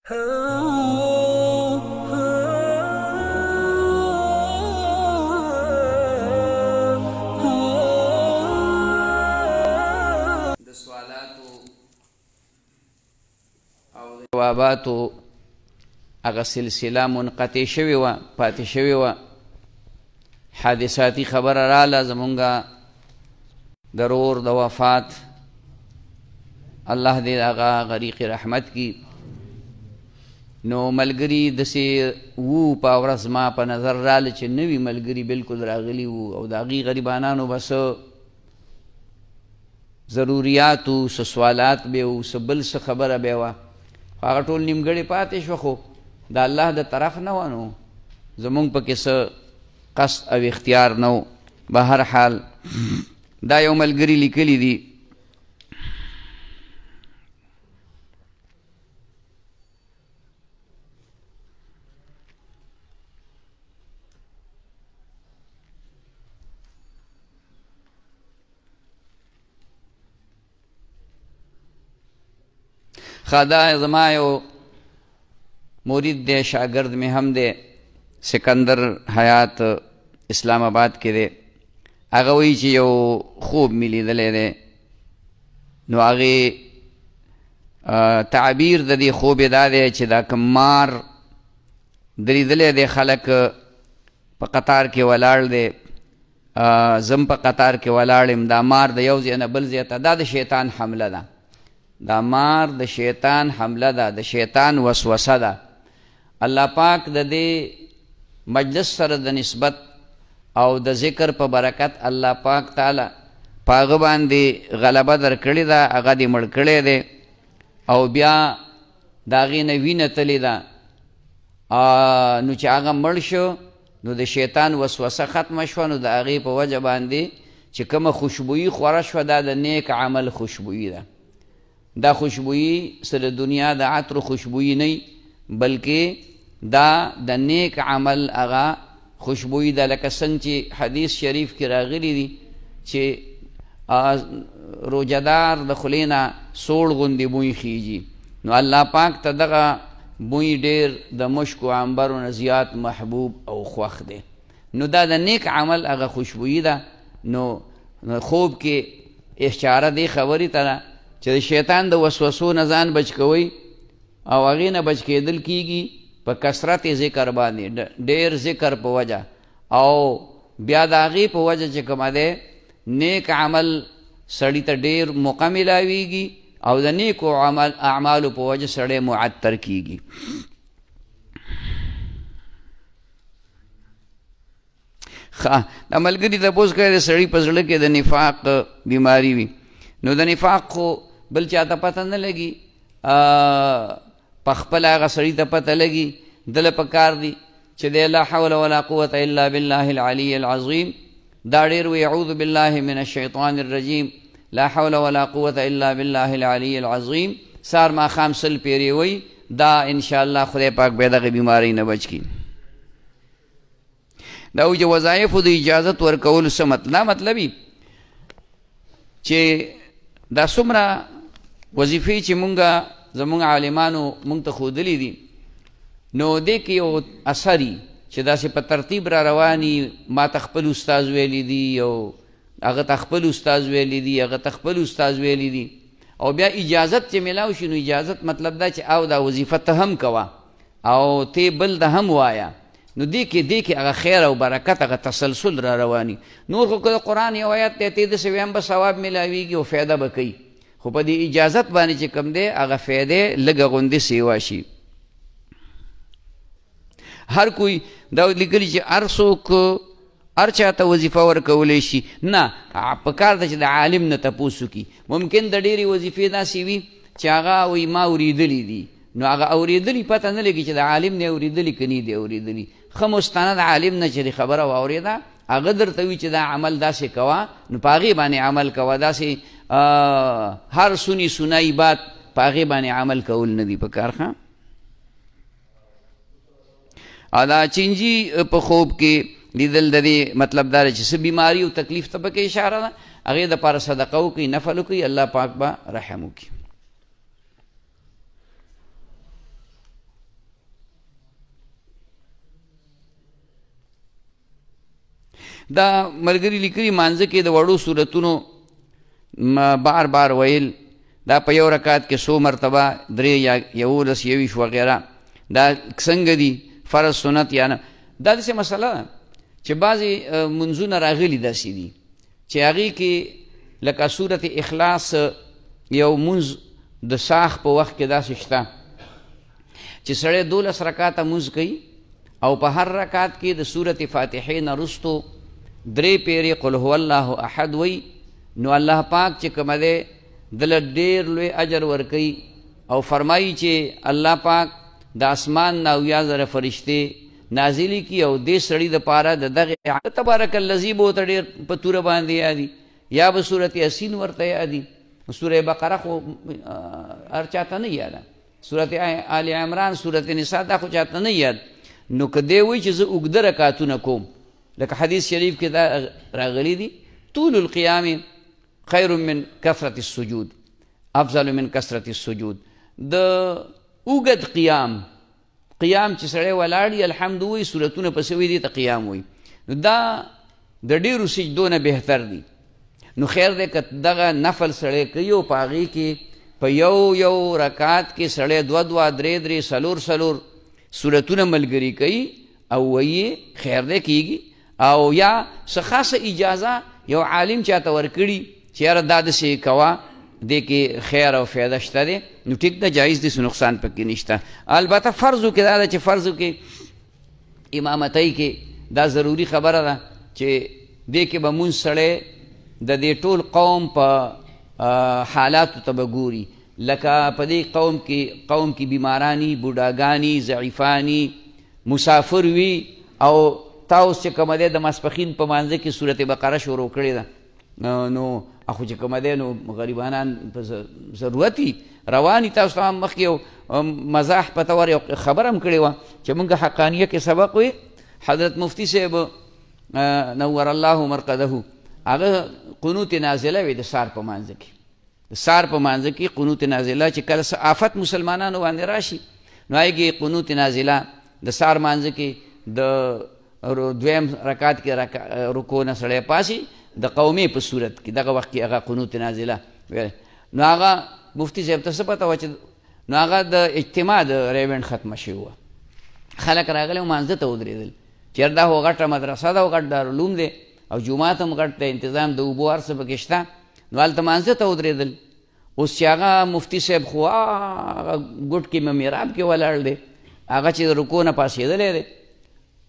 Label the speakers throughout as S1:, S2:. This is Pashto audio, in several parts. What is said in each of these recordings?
S1: د سوالاتو او جواباتو هغه سلسله منقطع شوې وه، پاتې شوې وه. حادثاتي خبره راله زمونږه د رور د وفات، الله دې هغه غریق رحمت کی. نو ملګري داسې وو په ورځ ما په نظر راله چې نوي ملګري بلکل راغلي وو او د هغې غریبانانو به څه ضروریاتو، څه سوالات به وو، څه بل څه خبره به وه. هغه ټول نیمګړې پاتې شوه، خو د الله د طرف نه وه، نو زمونږ پکې څه قصد او اختیار نه و. به هر حال دا یو ملګري لیکلی دي، دا زما یو مرید دی، شاگرد می هم دی، سکندر حیات اسلام آباد کې دی. هغه وایي چې یو خوب می لیدلی دی، نو هغې تعبیر د دې خوب یې دا دی چې دا کوم مار دریدلی دی، خلک په قطار کې ولاړ دی، زم په قطار کې ولاړ یم. دا مار د یو ځای نه بل ځای ته، دا د شیطان حمله ده، دا مار د شیطان حمله ده، د شیطان وسوسه ده. الله پاک د دې مجلس سره د نسبت او د ذکر په برکت الله پاک تعالی په هغه باندې غلبه درکړې ده، هغه دې مړ کړی دی او بیا د هغې نه وینه تلې ده. نو چې هغه مړ شو نو د شیطان وسوسه ختمه شوه، نو د هغې په وجه باندې چې کومه خوشبویي خوره شوه، دا د نیک عمل خوشبویي ده. دا خوشبویی سره دنیا د عطر خوشبویی نه، بلکې دا د نیک عمل هغه خوشبویی ده. لکه څنګه چې حدیث شریف کې راغلی دي چې روجهدار د خولې نه سوړ غوندې بوی خیږي، نو الله پاک ته دغه بوی ډېر د مشک و عنبرو نه زیات محبوب او خوښ دی. نو دا د نیک عمل هغه خوشبویی ده. نو خوب کې اشاره دې خبرې ته ده چې د شیطان د وسوسو نه ځان بچ کوئ او هغې نه بچ کېدل کېږي په کثرت ذکر باندې، ډېر ذکر په وجه، او بیا د هغې په وجه چې کومه دی نیک عمل سړي ته ډېر موقع میلاویږي او د نیکو اعمالو په وجه سړی معطر کېږي. دا ملګري تپوس کوي د سړي په زړه کې د نفاق بیماري وي، نو د نفاق خو بل چاته پته نه لګي، په خپله هغه سړي ته پته لګي. دله پکار دي چې دی لا حول ولا قوة الا بالله العلي العظیم، دا ډېر وی اعوذ بالله من الشیطان الرجیم، لا حول ولا قوة الا بالله العلي العظیم، سار ماښام 100 پیرې وی. دا انشاءالله خدای پاک به دغه بیماری نه بچ کړي. دا وایي چې وظایفو د اجازت ورکولو څه مطلب وي چې دا څومره وظیفې چې زمونږ عالمانو مونږ ته ښودلي دي، نو دې کې یو اثر وي چې داسې په ترتیب را رواني. ما ته خپل استاذ ویلی دي او هغه ته خپل استاذ ویلی دي، هغه ته خپل استاذ ویلی دي، او بیا اجازت چې میلاو شي، نو اجازت مطلب دا چې او دا وظیفه ته هم کوه او ته بل ته هم وایه. نو دې کې هغه خیر او برکت، هغه تسلسل را رواني. نور خو که د قرآن یو آیت دی ته داسې ویم به ثواب میلاویږي او فایده به کوي، خو په دې اجازت باندې چې کوم دی هغه فایدې لږه غوندې سیوا شي. هر کوئی دا لیکلي چې هر څوک هر چاته وظیفه ورکولی شي نه، پکار ده چې د عالم نه تپوس وکړي. ممکن د ډېرې وظیفې داسې وي چې هغه وایي ما اورېدلي دي، نو هغه اورېدلي پته نه لګي چې د عالم نه اورېدلي که نه دي اورېدلي. ښه مستند عالم نه چې خبره واورېده، هغه درته وي چې دا عمل داسې کوه، نو په هغې باندې عمل کوه. داسې هر سنائی بات په هغې باندې عمل کول نه دي پکار. ښه دا چینجي په خوب کې لیدل د دې مطلب دا چې څه بیماري او تکلیف ته پکې اشاره ده، هغې دپاره صدقه وکړئ، نفل وکړئ، الله پاک به رحم وکړي. دا ملګري لیکلي مانځه کې د وړو صورتونو بار بار ویل دا په یو رکعت کې 100 مرتبه 3 یا 11 21 وغیره دا څنګه دي فرض سنت یا نه دا داسې مسله ده چې بعضې منځونه راغلي داسې دي چې هغې کې لکه صورت اخلاص یو منځ د ساخ په وخت کې داسې شته چې سړی 12 رکعاته منځ کوي او په هر رکعت کې د صورت فاتحې نه وروستو 3 پیرې قل هو الله احد وی نو الله پاک چې کومه دی دله ډېر لوی اجر ورکوي او فرمایي چې الله پاک د اسمان نه 1000 فرشتې نازلی کی او دې سړي دپاره د دغې تبارک الذي به ورته ډېر په توره باندې یادي یا به صورت یاسین ورته یادي سوره بقره خو هر چاته نه یاده صورت آل عمران صورت نساء دا خو چاته نه یاد نو که دی وایي چې زه اوږده رکعتونه کوم لکه حدیث شریف کې دا راغلی دي طول القیام خیر من کثرة السجود افضل من کثرة السجود د اوږد قیام چې سړی ولاړ الحمد وایي صورتونه پسې وایي دې ته قیام وایي نو دا د ډېرو سجدو نه بهتر دي نو خیر دی که دغه نفل سړی کوي او په هغې کې په یو رکعت کې سړی 2 3 4 صورتونه ملګري کوي او وایي خیر دی کېږي او یا څه خاصه اجازه یو عالم چاته ورکړي چې یاره دا داسې کوه دې کې خیر او فایده شته دی نو ټیک ده جایز دی څه نقصان پکې نشته البته فرضو کې دا ده چې فرضو کې امامتۍ کې دا ضروري خبره ده چې دې کې به مونځ سړی د دې ټول قوم په حالاتو ته به ګوري لکه په دې قوم کې بیمارانی بوډاګانی ضعیفانی مسافر وي او تاسو چې کومه دی د ماسپښین په مانځه کې صورت بقره شروع کړې ده نو خو چې کومه دی نو غریبانان په ضرورت وي رواني تاسو ته مخکې یو مزاح په طور یو خبره هم کړې وه چې موږ حقانیه کې سبق وی حضرت مفتی صاحب نور الله مرقده هغه قنوت نازله وي د سار په مانځه کې د سار په مانځه کې قنوت نازله چې کله څه آفت مسلمانانو باندې راشي نو هغې کې قنوت نازله د سار مانځه کې د دویم رکعت کې رکوع نه سړی پاسي د قومې په صورت کې دغه وخت کې هغه قنوت نازله نو هغه مفتی صاحب ته څه پته وه چې نو هغه د اجتماع د ریونډ ختمه شوې وه خلک راغلي و مانځه ته ودرېدل چېر دا خو غټه مدرسه ده او غټ دارالعلوم دی او جومات هم غټ دی انتظام د اوبو هر څه پکې شته نو هلته مانځه ته ودرېدل اوس چې هغه مفتی صاحب خو هغه ګوټ کې محراب کې ولاړ دی هغه چې د رکوع نه پاسېدلی دی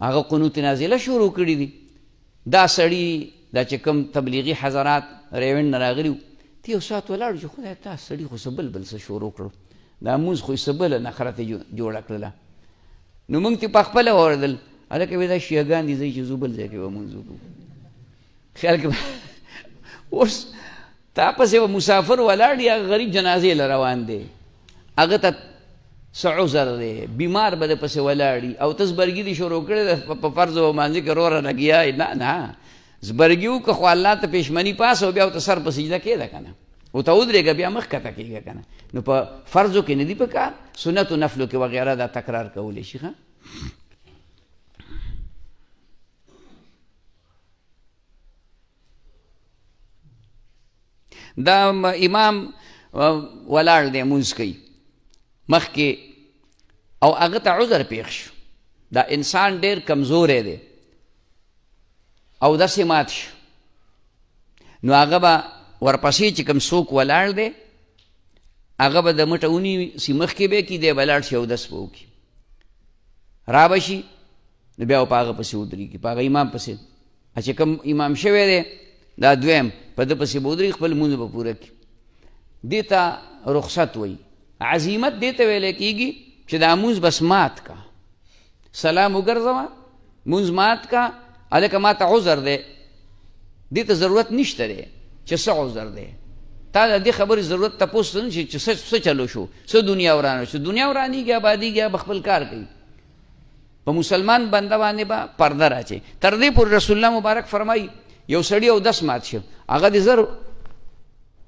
S1: هغه قنوت نازله شروع کړي دي دا سړي دا چې کوم تبلیغي حضرات ریونډ نه راغلي وو ته یو ساعت ولاړ چې خدای تا سړي خو څه بل څه شروع کړو دا مونځ خو یې څه بله نخره ته جوړه کړله نو موږ ته پخپله واورېدل هلکه وایي دا شیعهګان دي ځئ چې زو بل ځای کې به مونځ وکړو خیال کې اوس تا پسې به مسافر ولاړ دی هغه غریب جنازې له روان دی هغه ته څه عذر دی بیمار به د پسې ولاړي او ته زبرګي دې شروع کړې ده په فرض او مانځه کې روره لګیا نه زبرګي وکړه خو الله ته پېشمني پاس او بیا ورته سر په سجده کېده که نه ورته ودرېږه بیا مخ کته کېږه که نه نو په فرضو کې نه دي په کار سنتو نفلو کې وغیره دا تکرار کولی شي ښه دا امام ولاړ دی مونځ کوي مخکې او هغه ته عذر پېښ شو دا انسان ډېر کمزوری دی او داسې مات شو نو هغه به ورپسې چې کوم څوک ولاړ دی هغه به د مټه ونیسي مخکې به یې کړي دی به لاړ شي اودس به وکړي را به شي نو بیا به په هغه پسې ودرېږي په هغه امام پسې چې کوم امام شوی دی دا دویم په ده پسې به ودرېږي خپل لمونځ به پوره کړي دې ته رخصت وایي عزیمت دې ته ویلی کېږي چې دا مونځ بس مات کا سلام وګرځوه مونځ مات کا هلکه ما ته عذر دی دې ته ضرورت نشته دی چې څه عذر دی تا د دې خبرې ضرورت تپوس ته نه شي چې څه چلو شو څه دنیا ورانه شو دنیا ورانېږي آبادېږي به خپل کار کوي په مسلمان بنده باندې به پرده راچي تر دې پورې رسول الله مبارک فرمایي یو سړي اودس مات شو هغه دې زر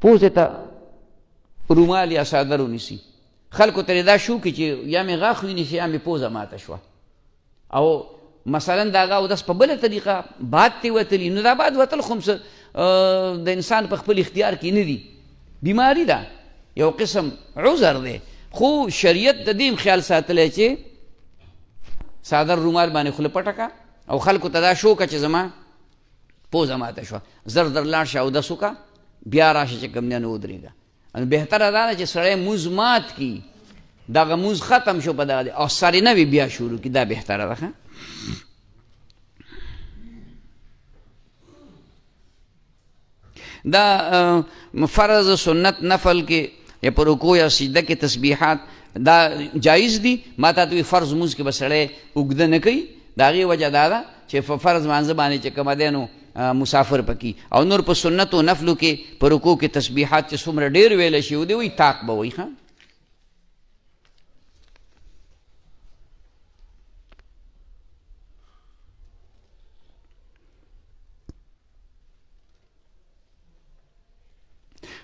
S1: پوزې ته رومال یا څادر ونیسي خلکو ته دا شو کې چې یا مې غاښ ونیسي یا مې پوزه ماته شوه او مثلا د هغه اودس په بله طریقه باد ترې وتلي، نو دا باد وتل خو د انسان په خپل اختیار کې نه دي، بیماري ده، یو قسم عذر دی. خو شریعت د دې خیال ساتلی چې څادر رومال باندې خوله پټه کا او خلکو ته دا شو که چې زما پوزه ماته شوه، زر در لاړ شه اودس وکړه، بیا راشه چې کوم دی نو ودرېږه. نو بهتره دا ده چې سړی مونځ مات کي، دغه مونځ ختم شو په دغه او سرې نوې بیا شروع کړي، دا بهتره ده. دا فرض سنت نفل کې یا په رکوع یا سجده کې تسبیحات دا جایز دي. ما ته دوی فرض مونځ کې به سړی اوږده نه کوي، د هغې وجه دا ده چې په فرض مانځه باندې چې کومه دی نو مسافر پکې، او نور په سنتو نفلو کې په رکوع کې تسبیحات چې څومره ډېر ویلی شي ودې وایي طاق به وایي.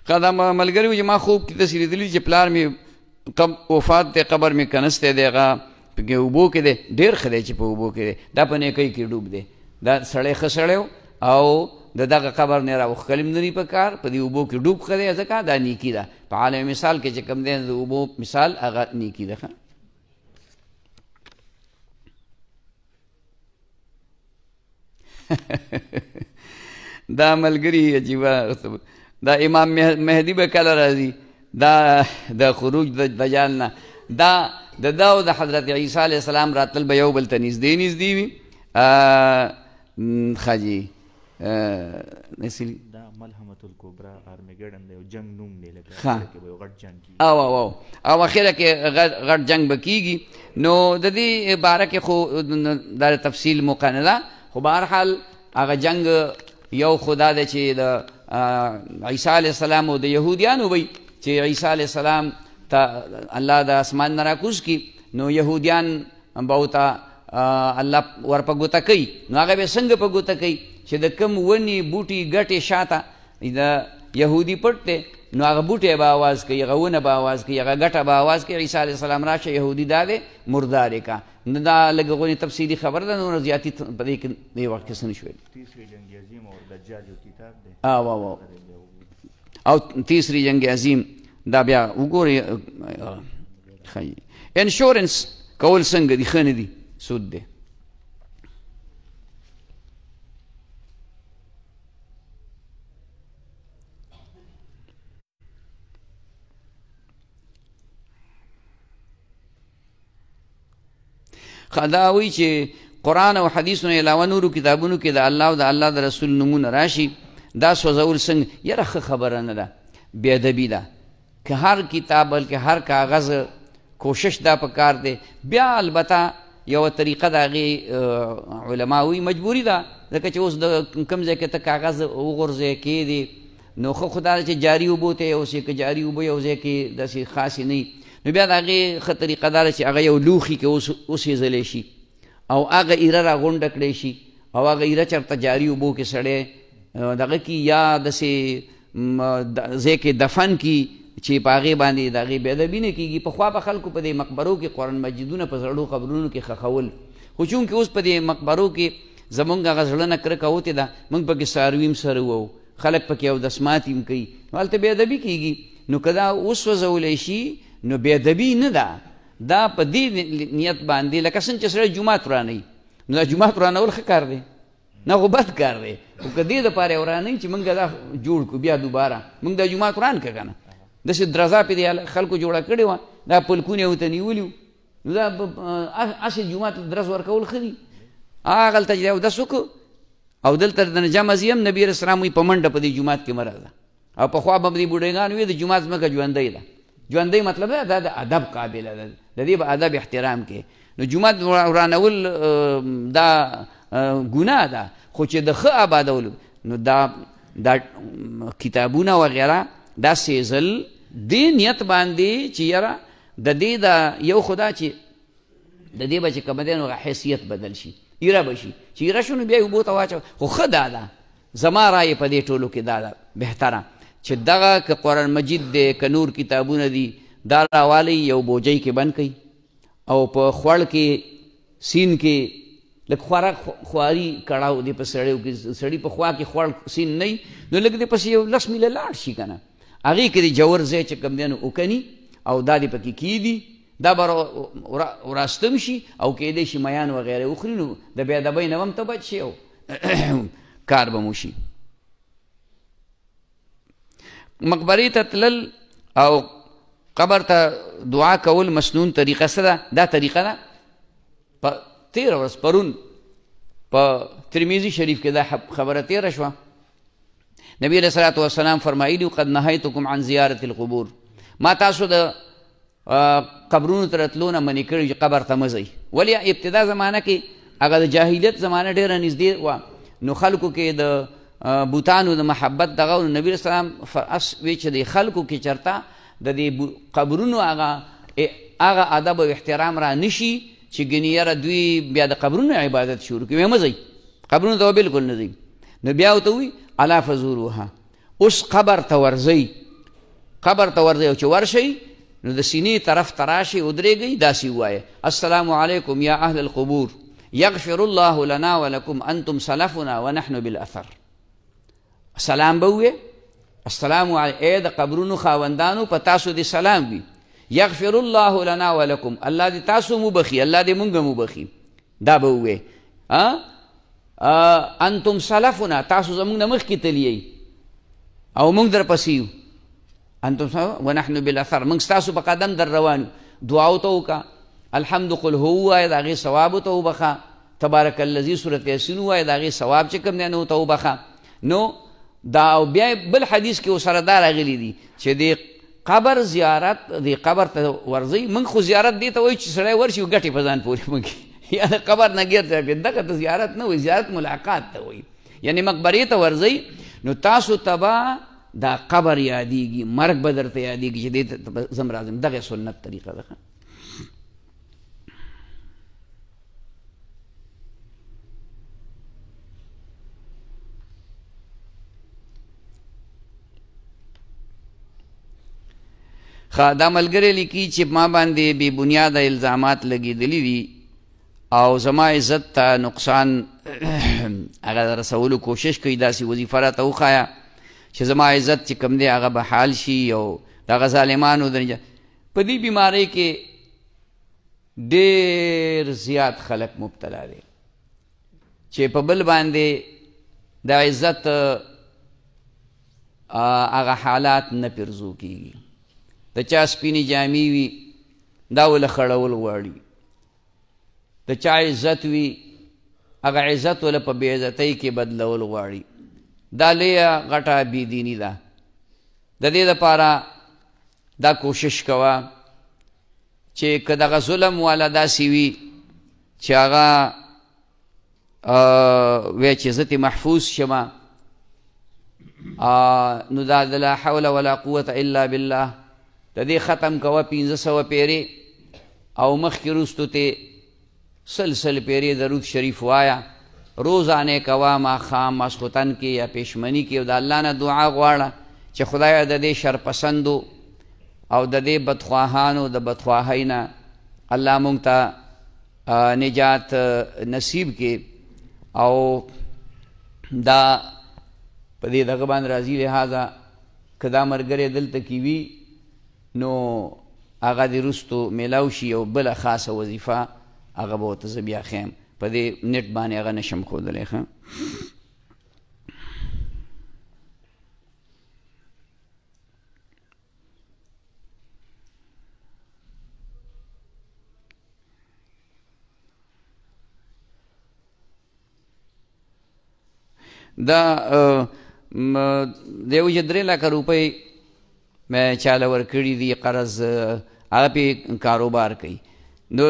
S1: ښه دا ملګري وو چې ما خوب کې داسې لیدلي چې پلار مې وفات دی، قبر مې کنستی دی، هغه پکې اوبو کې دی، ډېر ښه دی چې په اوبو کې دی، دا په نیکۍ کې ډوب دی. دا سړی ښه سړی و او د دغه قبر نه راوښکل هم نه دي په کار، په دې اوبو کې ډوب ښه دی، ځکه دا نیکي ده. په عالم مثال کې چې کوم دی د اوبو مثال هغه نیکي ده. دا ملګري عجیبه، دا امام مهدي به کله راځي، دا د خروج د دجال نه، دا د ده او د حضرت عیسی علیه السلام راتلل به یو بل ته نږدې نږدې وي. ښه جي
S2: دا ملحمة الکبرا ارمیګډن دی، جنګ نوم دی، لکه یو غټ جنګ کېږي
S1: او اخره کې غټ جنګ به کېږي. نو د دې باره کې خو دا تفصیل موقع نه ده، خو بهرحال هغه جنګ یو خدا دی چې د عیسی علیه السلام او د یهودیانو وی چې عیسی علیه السلام ته الله د اسمان نه راکوز کي، نو یهودیان به ورته الله ور په ګوته کوي، نو هغه به څنګه په ګوته کوي چې د کوم ونې بوټي ګټې شاته د یهودي پټ دی، نو هغه بوټی به آواز کوي، هغه ونه به آواز کوي، هغه ګټه به آواز کوي، عیسی علیه السلام راشه یهودي دا دی مردارې کا. نو دا لږ غونې تفصیلي خبر ده، نور زیاتي په دې کې دې وخت کې څه نه شو ویل.
S2: تیسری جنگ عظیم اور دجال جو کتاب دی
S1: او تیسری جنگ عظیم دا بیا وګورئ. ښایي انشورنس کول څنګه دي؟ ښه نه دي، سود دی. دا وایي چې قرآن او حدیثونو علاوه نورو کتابونو کې د الله او د الله د رسول نومونه راشي، دا سوځول څنګه؟ یاره ښه خبره نه ده، بې ادبي ده. که هر کتاب بلکې هر کاغذ کوشش دا پکار دی. بیا البته یوه طریقه د هغې علما وایي مجبوري ده، ځکه چې اوس د کوم ځای کې ته کاغذ وغورځې کېدې، نو ښه خو دا ده چې جاري اوبو ته یو چې که جاري اوبه یو ځای کې داسې خاصې نه وي، نو بیا د هغې ښه طریقه دا ده چې هغه یو لوښي کې وسېځلی شي او هغه ایره را غونډه کړی شي او هغه ایره چېرته جاري اوبو کې سړی دغه کي یا داسې ځای کې دفن کي چې په هغې باندې د هغې بې ادبي نه کېږي. پخوا به خلکو په دې مقبرو کې قرآن مجیدونه په زړو قبرونو کې ښخول، خو چونکې اوس په دې مقبرو کې زمونږ هغه زړه نه کرکه وتې ده، موږ پکې څاروي هم سره وو، خلک پکې اودسمات هم کوي، نو هلته بې ادبي کېږي. نو که دا وسوځولی شي نو بې ادبي نه ده، دا په دې نیت باندې لکه څنګه چې سړی جومات ورانوي، نو دا جومات ورانول ښه کار دی نه، خو بد کار دی. خو که دې دپاره یې ورانوي چې موږ دا جوړ کړو بیا دوباره موږ دا جومات وران کړه که نه، داسې درزا پې دې خلکو جوړه کړې وه، دا پلکونه یې ورته نیولي وو، نو دا هسې جومات درز ورکول ښه دي. هغلته چې اودس وکړو او دلته د نجم ځي هم نبي علیه السلام وایي په منډه په دې جومات کې مه راځه. او پخوا به دې بوډېګان وي د جومات ځمکه ژوندۍ ده، ژوندۍ مطلب ده دا د ادب قابله ده، د دې به ادب احترام کې. نو جومات ورانول دا ګناه ده، خو چې د ښه آبادولو نو دا کتابونه وغیره دا سیزل دې نیت باندې چې یاره د دې د یو خدا چې د دې به چې کومه دی نو حیثیت بدل شي، ایره به شي، چې ایره شو نو بیا یې اوبو ته واچوه. خو ښه دا ده، زما رایې په دې ټولو کې دا ده بهتره چې دغه که قرآن مجید دی که نور کتابونه دي دا راوالی یو بوجۍ کې بند کوي او په خوړ کې سین کې لږ خوراک خواري کړاو دی په سړیو کې سړي په خوا کې خوړ سین نه وي نو لږ دې پسې یو 10 میله لاړ شي که نه هغې کې د جوور ځای چې کوم دی نو وکني او دا دې پکې کیدي دا به راستم شي او کیدی شي میان وغیره وخوري نو د بېادبۍ نه هم ته بچ شي او کار به مو شي مقبرې ته تلل او قبر ته دعا کول مسنون طریقه څه ده دا طریقه ده په تېره ورځ پرون په ترمیزي شریف کې دا خبره تېره شوه نبی علیه صلات وسلام فرمایلي قد نهیتکم عن زیارت القبور ما تاسو د قبرونو ته راتلو نه منې کړي چې قبر ته مه ځئ ولې ابتدا زمانه کې هغه د جاهلیت زمانه ډېره نږدې وه نو خلکو کې د بوتانو د محبت دغه نبی علیه السلام وی چې د خلکو کې چېرته د دې قبرونو هغه ادب او احترام را نشي چې ګنې یاره دوی بیا د قبرونو عبادت شروع کړي مه ځئ قبرونو ته بلکل نه ځئ نو بیا ورته وایي الا فزوروها اوس قبر ته ورځئ قبر ته ورځئ او چې ورشئ نو د سینې طرف ته راشئ ودرېږئ داسې ووایه السلام علیکم یا اهل القبور یغفر الله لنا ولکم انتم سلفنا ونحن بالاثر سلام به ووایې السلام علیکم ای د قبرونو خاوندانو په تاسو دې سلام وي یغفر الله لنا ولکم الله دې تاسو مو بخي الله دې مونږ مو بخي دا به ووایې انتم سلفنا تاسو زمونږ نه مخکې تللی او مونږ در پسې یو انتم ونحن بالاثر مونږ ستاسو په قدم در روان دعا ورته وکړه الحمد قل هو ووایه د هغې ثواب ورته وبخه تبارک الذي صورت یاسین ووایه د هغې ثواب چې کوم دی نو ورته وبخه نو دا او بیا بل حدیث کې ورسره دا راغلی دي چې د قبر زیارت د قبر ته ورځئ موږ خو زیارت دې ته وایو چې سړی ورشي او ګټې په ځان پورې مږي یا د قبر نه ګیر ځای دغه ته زیارت نه وایي زیارت ملاقات ته وایي یعنې مقبرې ته ورځئ نو تاسو ته به دا قبر یادېږي مرګ به درته یادېږي چې دې ته زم راځم دغه سنت طریقه ده دا ملګری لیکي چې ما باندې بې بنیاده الزامات لګېدلي دي او زما عزت ته نقصان هغه رسولو کوشش کوي داسې وظیفه راته وښایه چې زما عزت چې کوم دی هغه به حال شي او دغه ظالمانو په دې بیمارۍ کې ډېر زیات خلک مبتلا دی چې په بل باندې د عزت هغه حالات نه پرزو کېږي د چا سپینې جامې وي دا وله خړول غواړي د چا عزت وي هغه عزت وله په بې عزتۍ کې بدلول غواړي دا لویه غټه بېدیني ده د دې دپاره دا کوشش کوه چې که دغه ظلم والا داسې وي چې هغه وی چې زه ترې محفوظ شمه نو دا د لا حول ولا قوة الا بالله د دې ختم کوه 1500 پیرې او مخکې وروستو ته سل پیرې درود شریف وایه روزانه کوه ماښام ماسخوتن کې یا پېشمني کې او د الله نه دعا غواړه چې خدایه د دې شرپسندو او د دې بدخواهانو د بدخواهۍ نه الله مونږ ته نجات نصیب کې او دا په دې دغه باندې راځي لحاظه که دا ملګری دلته کې وي نو هغه د وروستو میلاو شي او بله خاصه وظیفه هغه به ورته زه بیا ښیم په دې نیټ باندې هغه نشم ښودلی ښه دا د یو 3 لکه روپۍ مې چاله ورکړي دي قرض هغه پې کاروبار کوي نو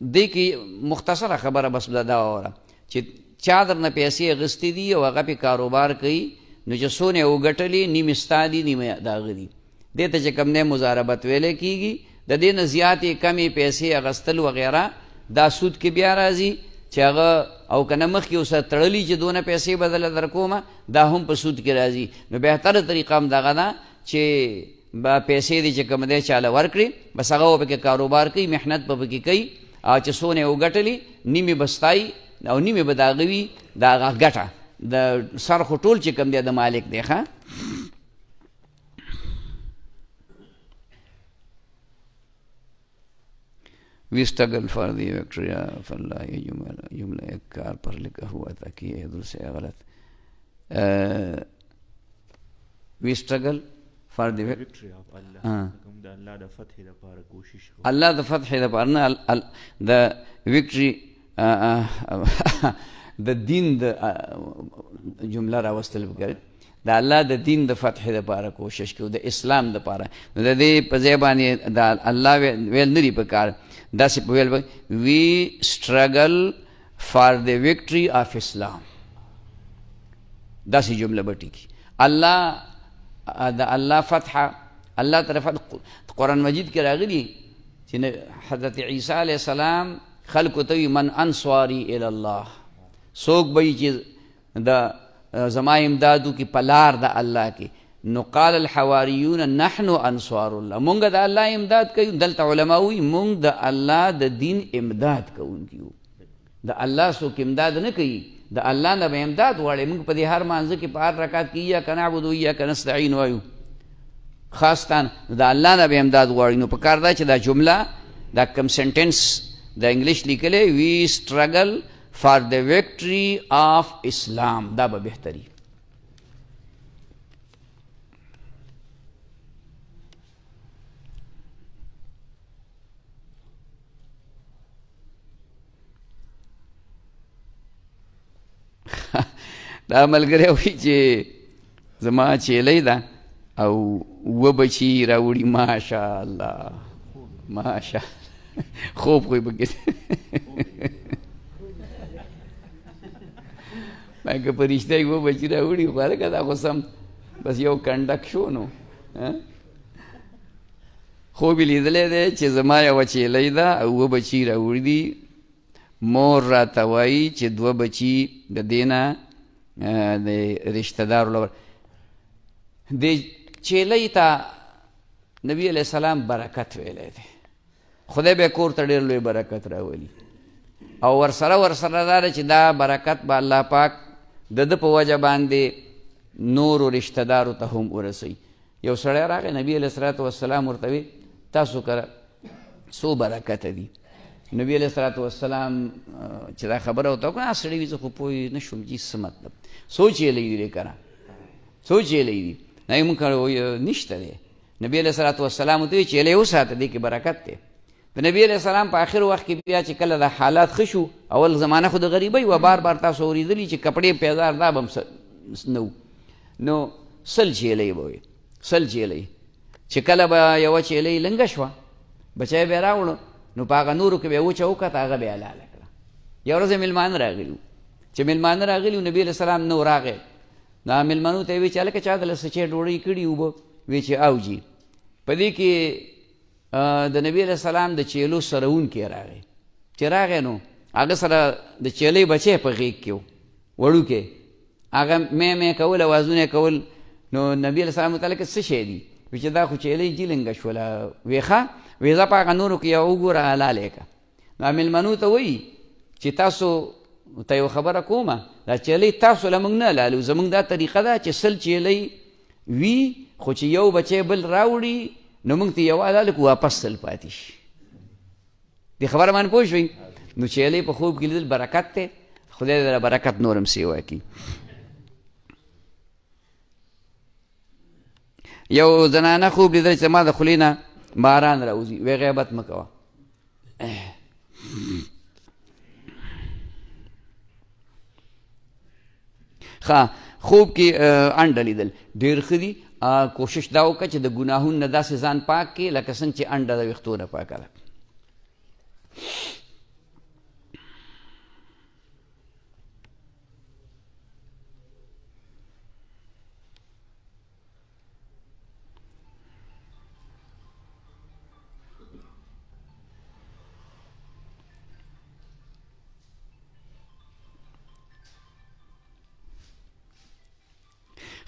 S1: دې کې مختصره خبره بس دا وره چې چا درنه پیسې اخیستې دي او هغه پې کاروبار کوي نو چې څونه یې وګټلې نیمې ستا دي نیمې د هغه دي دې ته چې کوم دی مضاربت ویلی کېږي د دې نه زیاتې کمې پیسې اخیستل وغیره دا سود کې بیا راځي چې هغه او که نه مخکې ورسره تړلي چې دونه پیسې بدله در کومه دا هم په سود کې راځي نو بهتره طریقه هم دغه ده چې پیسې دې چې کوم دی چاله ورکړي بس هغه به پکې کاروبار کوي محنت به پکې کوي او چې څونه یې وګټلې نیمې به ستایي او نیمې به د هغه وي د هغه ګټه د سر خو ټول چې کوم دی د مالک دی ښه We struggle for the victory of Allah. ये जुमला एक कार पर लिखा हुआ था कि ये दूसरे गलत. We struggle for the victory of Allah. Allah the fatih da par koshish. Allah the fatih da par na the victory the din the जुमला रावस्तल बगैर دا الله د دین د فتح لپاره کوشش کوي د اسلام لپاره نو د دې په ځای باندې د الله ویل نه دي پکار داسې په ویل وی struggle for the victory of Islam داسې جمله به ټیکي الله د الله فتح الله طرف قرآن مجید کې راغلي چې حضرت عیسی علیه السلام خلکو ته من انصاری الی الله څوک به چې د زما امدادو کی پلار د الله کی نو قال الحواریون نحن انصار الله مونږ د الله امداد کوي دلته علما وي مونږ د الله د دین امداد کوونکیو د الله څوک امداد نه کوي د الله نه به امداد غواړي مونږ په دې هر مانځه کې په هر رکعت کې یا کنعبد و یا کنستعين وایو خاصتان د الله نه به امداد غواړي نو په کار دا چې دا جمله دا کم سنټنس د انګلیش لیکلې وی struggle for the victory of Islam دا به بهتري دا ملګری وایي چې زما چیلۍ ده او و بچي راوړي ماشاءالله ماشاءالله خوب خو یې پکې که په رښتیا یې و بچي راوړي خو هلکه دا خو سم بس یو کنډک شو نو خوب یې لیدلی دی چې زما یوه چیلۍ ده او و بچي راوړي دي مور راته وایي چې دوه بچي د دې نه د رشته دارو لپاره د چیلۍ ته نبي علیه السلام برکت ویلی دی خدای به کور ته ډېر لوی برکت راولي او ورسره دا ده چې دا برکت به الله پاک د ده په وجه باندې نورو رشته دارو ته هم ورسوي یو سړی راغی نبي علیه الصلاة والسلام ورته وی تاسو کره څو برکته دي نبي علیه الصلاة والسلام چې دا خبره ورته وکړه سړی وي زه خو پوه نه شوم چې څه مطلب څو چیلۍ دي که نه څو چیلۍ دي نه یې مونږ نشته دی نبي علیه الصلاة والسلام ورته وی چیلۍ وساته دې کې برکت دی د نبی علیه السلام په آخر وخت کې بیا چې کله د حالات ښه شو اول زمانه خو د غریبۍ وه بار بار تاسو اورېدلي چې کپړې پیزار دا به نه نو سل چیلۍ به وي سل چیلۍ چې کله به یوه چیلۍ لنګه شوه بچی به یې راوړو نو په هغه نورو کې به یې وچه وکړه هغه به یې حلاله کړه یوه ورځ مېلمانه راغلي چې مېلمانه راغلي وو نبي علیه السلام نو راغی دا مېلمنو ته یې وی چې هلکه چا دله سچې ډوډۍ کړي اوبه وی چې او جي په دې کې د نبی علیه السلام د چیلو سرونکی راغی چې راغی نو هغه سره د چیلۍ بچی په غېږ کې و وړوکی هغه مې کول اوازونه کول نو نبي علیه السلام ورته هلکه څه شی دي وی چې دا خو چیلۍ جي لنګه شوله وی ښه وی ځه په هغه نورو کې یو وګوره حلال یې کړه نو مېلمنو ته وایي چې تاسو ته یو خبره کومه دا چیلۍ تاسو له موږ نه حلالو زموږ دا طریقه ده چې سل چیلۍ وي خو چې یو بچی بل راوړي نو موږ ته یو حلال کړو واپس سل پاتې شي دې خبره باندې پوه شوئ نو چیلۍ په خوب کې لیدل برکت دی خدای دې برکت نور هم سیوا کړي یو زنانه خوب لیدل چې ما د خولې نه باران راوځي وی غیبت مه کوه ښه خوب کې انډه لیدل ډېر ښه دي کوشش دا وکړه چې د ګناهونو نه داسې ځان پاک کړي لکه څنګه چې انډه د ویښتو نه پاکه ده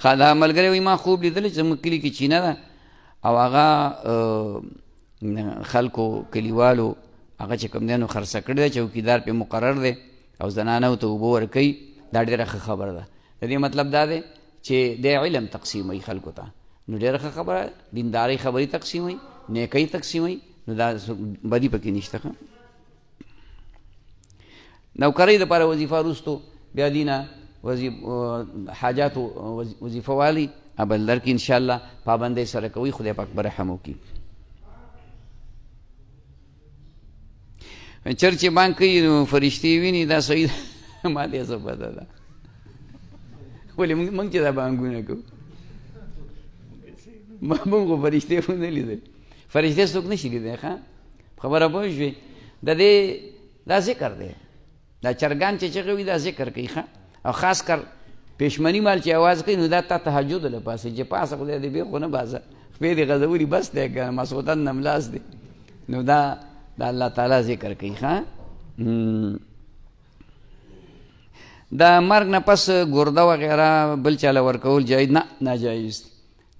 S1: دا ملګری وایي ما خوب لیدلی چې زموږ کلي کې چینه ده او هغه خلکو کلیوالو هغه چې کوم دی نو خرڅه کړې ده، چوکیدار پې مقرر دی او زنانو ته اوبه ورکوي، دا ډېره ښه خبره ده. د دې مطلب دا دی چې د علم تقسیموي خلکو ته، نو ډېره ښه خبره، دیندارۍ خبرې تقسیموي، نیکۍ تقسیموي، نو دا بدي پکې نشته. نوکرۍ دپاره وظیفه وروستو بیا دینه حاجاتو وظیفه والی بل درکې انشاءالله پابندۍ سره کوي، خدای پاک به رحم وکړي. چر چې بانک کوي نو فرشتې ویني، دا صحیح ده، ما دې څه پته ده، ولې موږ چې دا بانکونه کوو موږ خو فرشتې خو نه لیدل، فرشتې څوک نه شي لیدلی. ښه خبره پوه شوې؟ د دې دا ذکر دی، دا چرګان چې چغې وي دا ذکر کوي. ښه او خاص کر پېشمني مال چې اواز کوي نو دا تا تهجد له پاسې چې پاسه خدای دې بې خو نه باسه، خپې دې غځولي بس دی که مسعودن نملاس دی، نو دا د الله تعالی ذکر کوي. ښه دا مرګ نه پس ګرده وغیره بل چاله ورکول جایز نه، ناجایز.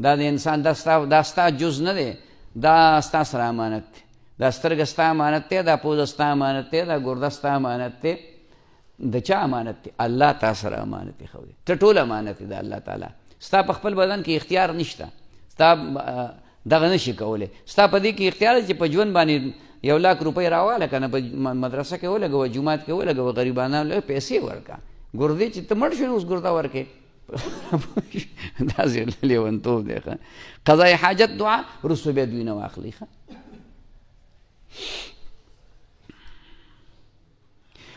S1: دا د انسان دا ستا جز نه دی، دا ستا سره امانت دی، دا سترګه ستا امانت دی، دا پوزه ستا امانت دی، دا ګرده ستا امانت دی. د چا امانت دی؟ الله تا سره امانت دی. خو ته ټول امانت دی د الله تعالی. ستا په خپل بدن کې اختیار نشته، ستا دغه نشي کولی، ستا په دې کې اختیار دی چې په ژوند باندې 1,00,000 روپۍ راواله که نه، په مدرسه کې ولګوه، جومات کې ولګوه، غریبانو له پیسې ورکړه. ګردې چې ته مړ شوې اوس ګرده ورکې داسې لیونتوب دی. قضای حاجت دعا وروستو بیا دوی نه واخلي.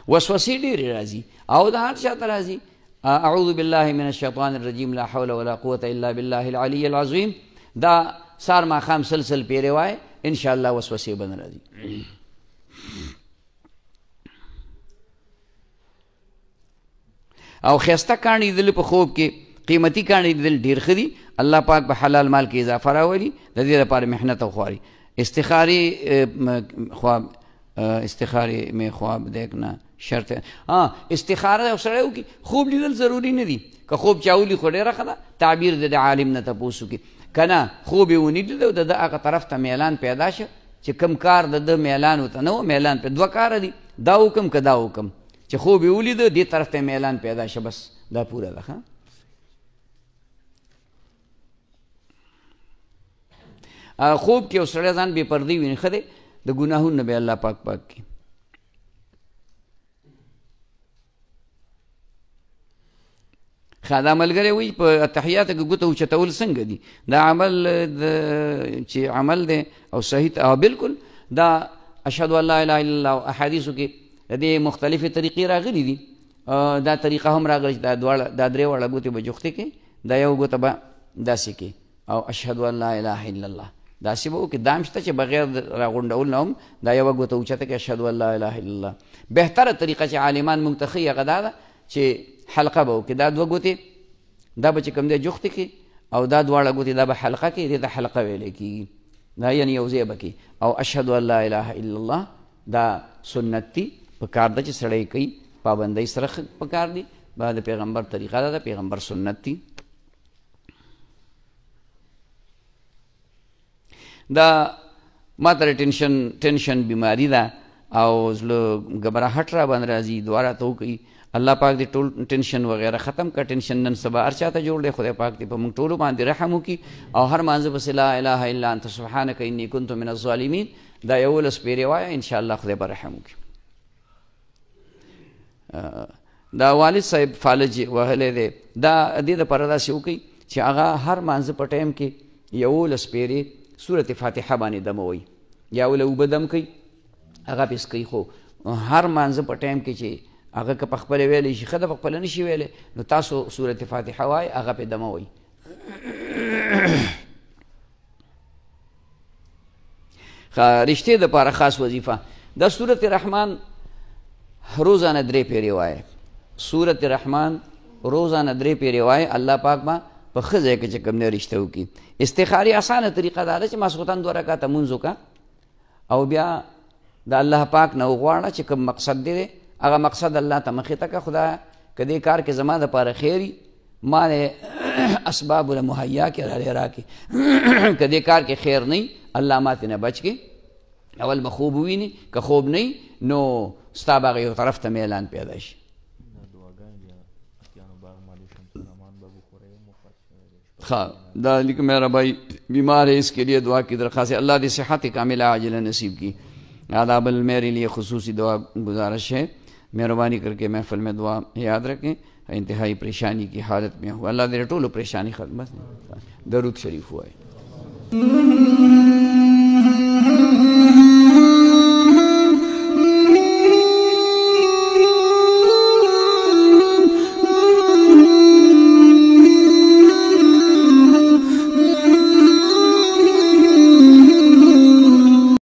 S1: وسوسې ډېرې راځي او د هر چا ته راځي. اعوذ بالله من الشیطان الرجیم، لا حول ولا قوة الا بالله العلی العظیم. دا سار ماښام سلسل پیرې وای، انشاءالله وسوسې به نه راځي. او ښایسته کاڼي لیدل په خوب کې، قیمتي کاڼي لیدل ډېر ښه دي. الله پاک په حلال مال کې اضافه راولي، د دې لپاره محنت او خواري. استخاري خواب، استخاري میں خواب دیکھنا شرط ہے. استخاره یو سړی وکړي، خوب لیدل ضروري نه دي. که خوب چا ولي خو ډېره ښه ده، تعبیر د عالم نه تپوس وکړي. که نه خوب یې ونه لیده او د ده هغه طرف ته میلان پیدا شه چې کوم کار د ده میلان ورته نه و، میلان په دوه کاره دي، دا حکم که دا حکم، چې خوب یې ولیده دې طرف ته میلان پیدا شه، بس دا پوره ده. خوب کې یو سړی ځان بې پردې ویني، ښه دی، د ګناهونو نه به الله پاک کړي. دا ملګری وایي په اتحیاتو کې ګوته اوچتول څنګه دي؟ دا عمل چې عمل دی او صحیح او بالکل دا اشهد ان لا اله الا الله احادیثو کې د دې مختلفې طریقې راغلي دي. دا طریقه هم راغلي چې دا درې واړه ګوتې به جوختې کې، دا یو ګوته به داسې کې او اشهد ان لا اله الا الله داسې به وکړي. دا هم شته چې بغیر راغونډول نه هم دا یوه ګوته اوچته کې اشهد ان لا اله الا الله. بهتره طریقه چې عالمان موږ ته ښیي هغه دا ده چې حلقه به وکړي، دا دوه ګوتې دا به چې کوم دی جوختې کړي او دا دواړه ګوتې دا به حلقه کړي، دې ته حلقه ویلی کېږي. دا یعنې یو ځای به کړي. او اشهد ان لا اله الا الله دا سنت دي، په کار ده چې سړی کوي، پابندۍ سره په کار دي، د پیغمبر طریقه ده، د پیغمبر سنت دي. دا ما ته ټینشن بیماري ده او زړه ګبراهټ را باندې راځي، دعا راته وکړي الله پاک دې ټول ټینشن وغیره ختم کړه. ټینشن نن سبا هر چا ته جوړ دی، خدای پاک دې په موږ ټولو باندې رحم وکړي او هر مانځه پسې لا اله الا انت سبحانک انی کنت من الظالمین دا 11 پیرې وایه، انشاءالله خدای به رحم وکړي. دا والد صاحب فالج وهلی دی، دا دې دپاره داسې وکړي چې هغه هر مانځه په ټایم کې 11 پیرې سورت فاتحه باندې دموي، یا ول اوبه دم کوي هغه پیس کوي. خو هر مانځه په ټایم کې چې هغه که په خپله ویلی شي ښه ده، په خپله نه شي ویلی نو تاسو سورت فاتحه وایي، هغه پې دموئ. رشتې دپاره خاص وظیفه دا سورت رحمان روزانه 3 پیرې وایي. سورت رحمان روزانه 3 پیرې وایي، الله پاک به په ښه ځای کې چې کوم دی رشته وکړي. استخاري اسانه طریقه دا ده چې ماسخوتن 2 رکعته مونځ وکړه او بیا د الله پاک نه وغواړه چې کوم مقصد دی هغه مقصد الله ته مخې ته کړه. خدایه که دې کار کې زما دپاره خیر ما د اسباب له مهیا کړه راکړي، که دې کار کې خیر نه وي الله ما ترې نه بچ کړي اول به خوب وویني که خوب نه نو ستا به هغه یو طرف ته میلان پیدا شي. हाँ दालिक मेरा भाई बीमार है, इसके लिए दुआ की दरख्वास्त है। अल्लाह दी सेहत कामिला आजिला नसीब की। आदाबल मेरे लिए खुसूसी दुआ गुजारिश है, मेहरबानी करके महफिल में दुआ याद रखें। इंतहाई परेशानी की हालत में हुआ, अल्लाह दे टोलो परेशानी खत्म। दरूद शरीफ हुआ है।